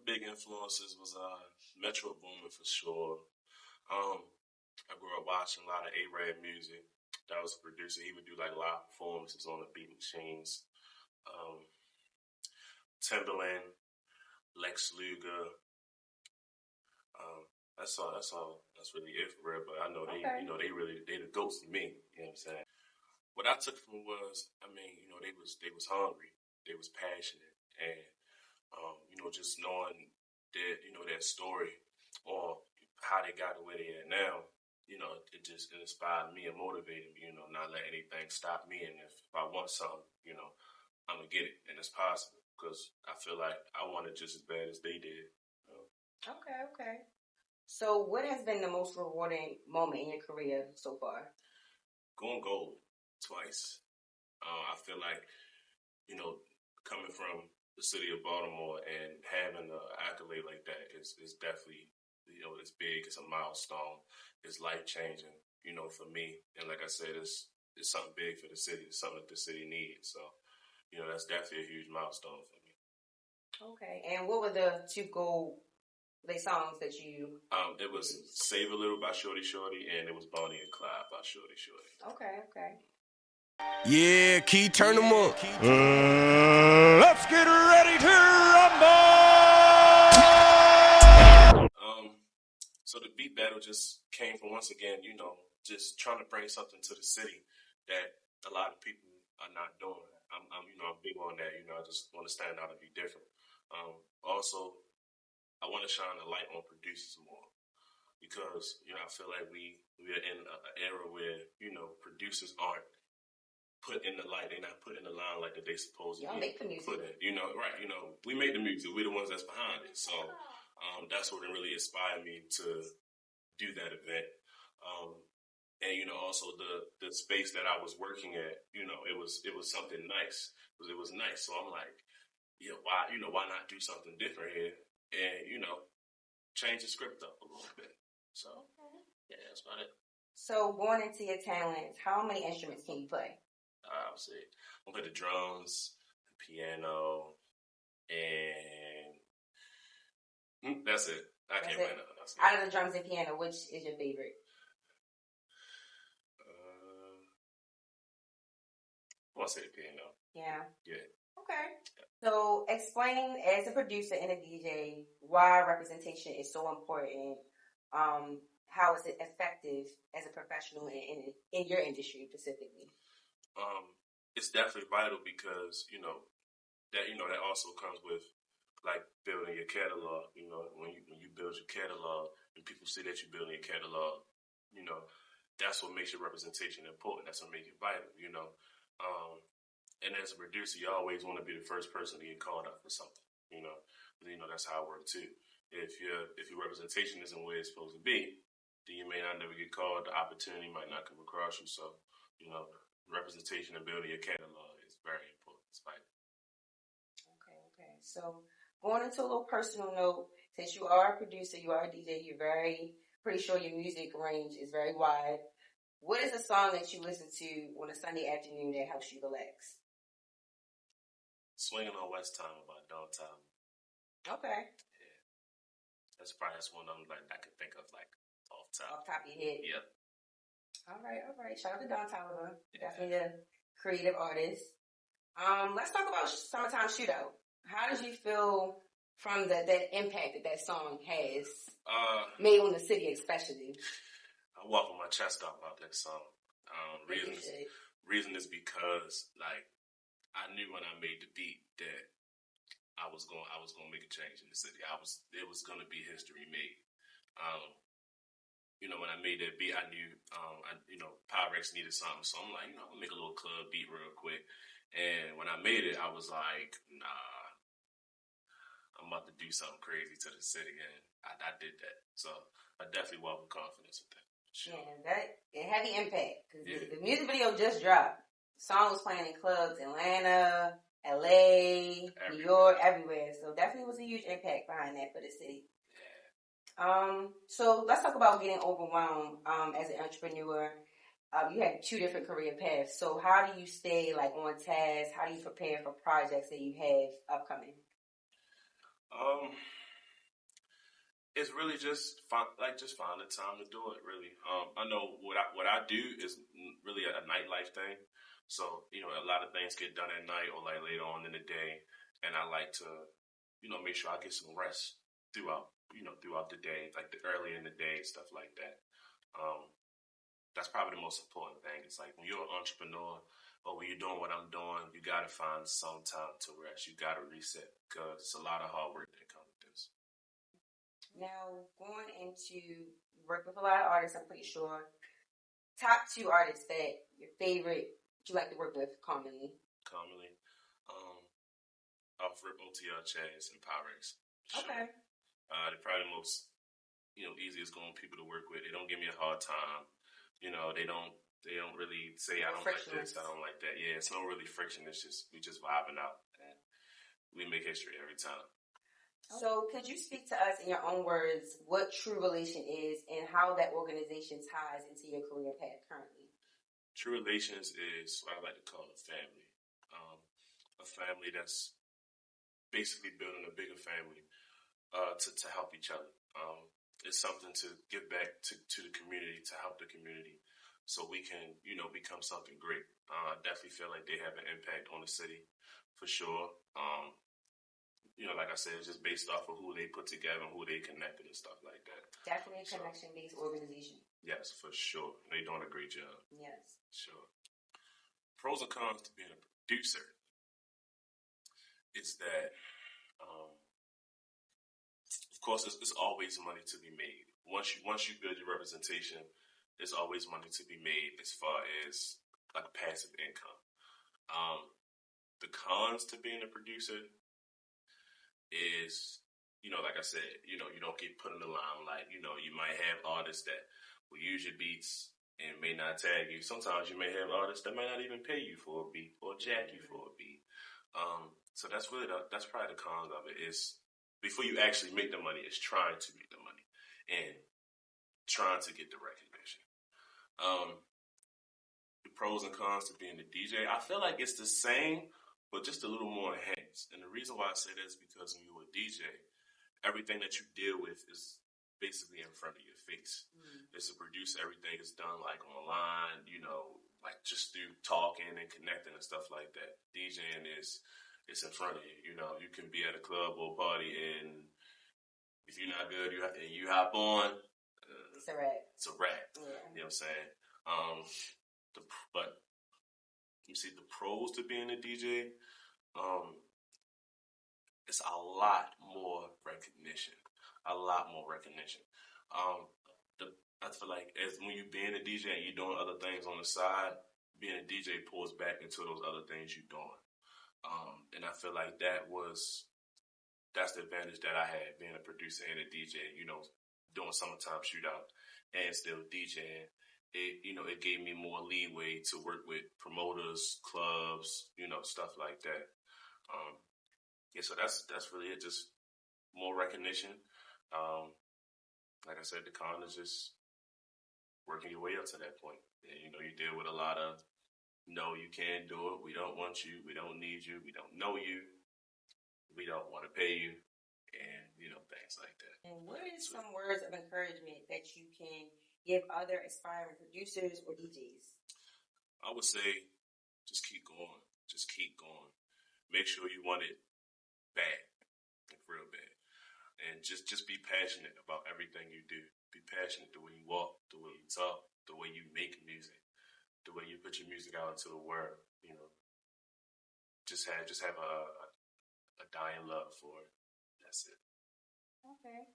Big influences was Metro Boomin for sure. I grew up watching a lot of A-Rap music. That was a producer. He would do like live performances on the beat machines. Um, Timberland, Lex Luger. That's all. That's really it for real. But I know they, they the goats to me. You know what I'm saying? What I took from it was, they was hungry, they was passionate, and just knowing that, that story or how they got to where they are now, it just inspired me and motivated me, not let anything stop me. And if I want something, I'm going to get it. And it's possible because I feel like I want it just as bad as they did. Okay. So what has been the most rewarding moment in your career so far? Going gold twice. I feel like, coming from the city of Baltimore and having an accolade like that is definitely, it's big. It's a milestone. It's life-changing, for me. And like I said, it's something big for the city. It's something that the city needs. So, that's definitely a huge milestone for me. Okay. And what were the two gold songs that you... It was Save a Little by Shorty Shorty, and it was Bonnie and Clyde by Shorty Shorty. Okay. Yeah, Key, turn them up. Let's get ready to rumble! So the beat battle just came from, once again, just trying to bring something to the city that a lot of people are not doing. I'm big on that. I just want to stand out and be different. Also, I want to shine a light on producers more because, I feel like we are in an era where, producers aren't put in the light. They're not put in the limelight that they supposed to be. Y'all make the music. Put in, right. We make the music. We're the ones that's behind it. So that's what really inspired me to do that event. And, also the space that I was working at, it was something nice. It was nice. So I'm like, why not do something different here? And, change the script up a little bit. So, yeah, that's about it. So, going into your talents, how many instruments can you play? I'll say, I'm going to play the drums, the piano, and that's it. I can't play nothing else. Out of the drums and piano, which is your favorite? I want to say the piano. Piano? Yeah. Okay. So, explain as a producer and a DJ why representation is so important. How is it effective as a professional in your industry specifically? It's definitely vital because that also comes with like building your catalog. When you build your catalog and people see that you're building your catalog, that's what makes your representation important. That's what makes it vital. And as a producer, you always want to be the first person to get called out for something. That's how it works too. If your representation isn't where it's supposed to be, then you may not never get called. The opportunity might not come across you. So, representation and building your catalog is very important. It's vital. Okay. So, going into a little personal note, since you are a producer, you are a DJ, pretty sure your music range is very wide. What is a song that you listen to on a Sunday afternoon that helps you relax? Swinging on West Time by Downtown. Okay. Yeah. That's one of them I can think of off top. Off top of your head? Yep. All right. Shout out to Downtown. Definitely a creative artist. Let's talk about Summertime Shootout. How did you feel from that impact that song has made on the city especially? I walk with my chest out about that song. Reason is because I knew when I made the beat that I was going to make a change in the city. It was going to be history made. When I made that beat, I knew Pyrex needed something, so I'm like, I'm gonna make a little club beat real quick. And when I made it, I was like, nah, I'm I'm about to do something crazy to the city, and I did that. So I definitely walk with confidence with that. Sure. Yeah, that it heavy impact because the music video just dropped. The song was playing in clubs, Atlanta, LA, New York, everywhere. So definitely was a huge impact behind that for the city. So let's talk about getting overwhelmed as an entrepreneur. You have 2 different career paths. So how do you stay like on task? How do you prepare for projects that you have upcoming? It's really just find the time to do it. Really, I know what I do is really a nightlife thing. So a lot of things get done at night or like later on in the day, and I like to make sure I get some rest throughout the day, like the early in the day, stuff like that. That's probably the most important thing. It's like when you're an entrepreneur or when you're doing what I'm doing, you got to find some time to rest. You got to reset because it's a lot of hard work that comes with this. Now, going into work with a lot of artists, I'm pretty sure. Top 2 artists that your favorite, you like to work with commonly. Off rip OTL Chaz and Pyrex. Sure. Okay. They're probably the most easiest going people to work with. They don't give me a hard time. They don't really say I don't like this, I don't like that. Yeah, it's no really friction. It's just we just vibing out and we make history every time. So could you speak to us in your own words what True Relation is and how that organization ties into your career path currently? True Relations is what I like to call a family. A family that's basically building a bigger family to help each other. It's something to give back to the community, to help the community so we can, become something great. I definitely feel like they have an impact on the city for sure. Like I said, it's just based off of who they put together and who they connected and stuff like that. Definitely a connection-based organization. Yes, for sure. They're doing a great job. Yes. Sure. Pros and cons to being a producer is that, of course, it's always money to be made. Once you build your representation, there's always money to be made as far as like passive income. The cons to being a producer is, like I said, you don't get put in the limelight. You might have artists that will use your beats and may not tag you. Sometimes you may have artists that might not even pay you for a beat or jack you for a beat. So that's probably the cons of it is before you actually make the money, it's trying to make the money and trying to get the recognition. The pros and cons to being a DJ, I feel like it's the same, but just a little more enhanced. And the reason why I say that is because when you're a DJ, everything that you deal with is basically in front of your face. As a producer, everything is done like online, like just through talking and connecting and stuff like that. DJing it's in front of you. You can be at a club or party and if you're not good, you hop on. It's a wrap. It's a wrap. Yeah. You know what I'm saying? But you see the pros to being a DJ, it's a lot more recognition. I feel like as when you're being a DJ and you're doing other things on the side, being a DJ pulls back into those other things you're doing. And I feel like that's the advantage that I had being a producer and a DJ, doing summertime shootout and still DJing. It gave me more leeway to work with promoters, clubs, stuff like that. So that's really it. Just more recognition. Like I said, the con is just working your way up to that point. And, you deal with a lot of, no, you can't do it. We don't want you. We don't need you. We don't know you. We don't want to pay you. And, things like that. And what is some words of encouragement that you can give other aspiring producers or DJs? I would say just keep going. Just keep going. Make sure you want it bad, like real bad. And just be passionate about everything you do. Be passionate the way you walk, the way you talk, the way you make music, the way you put your music out into the world. Just have a dying love for it. That's it. Okay.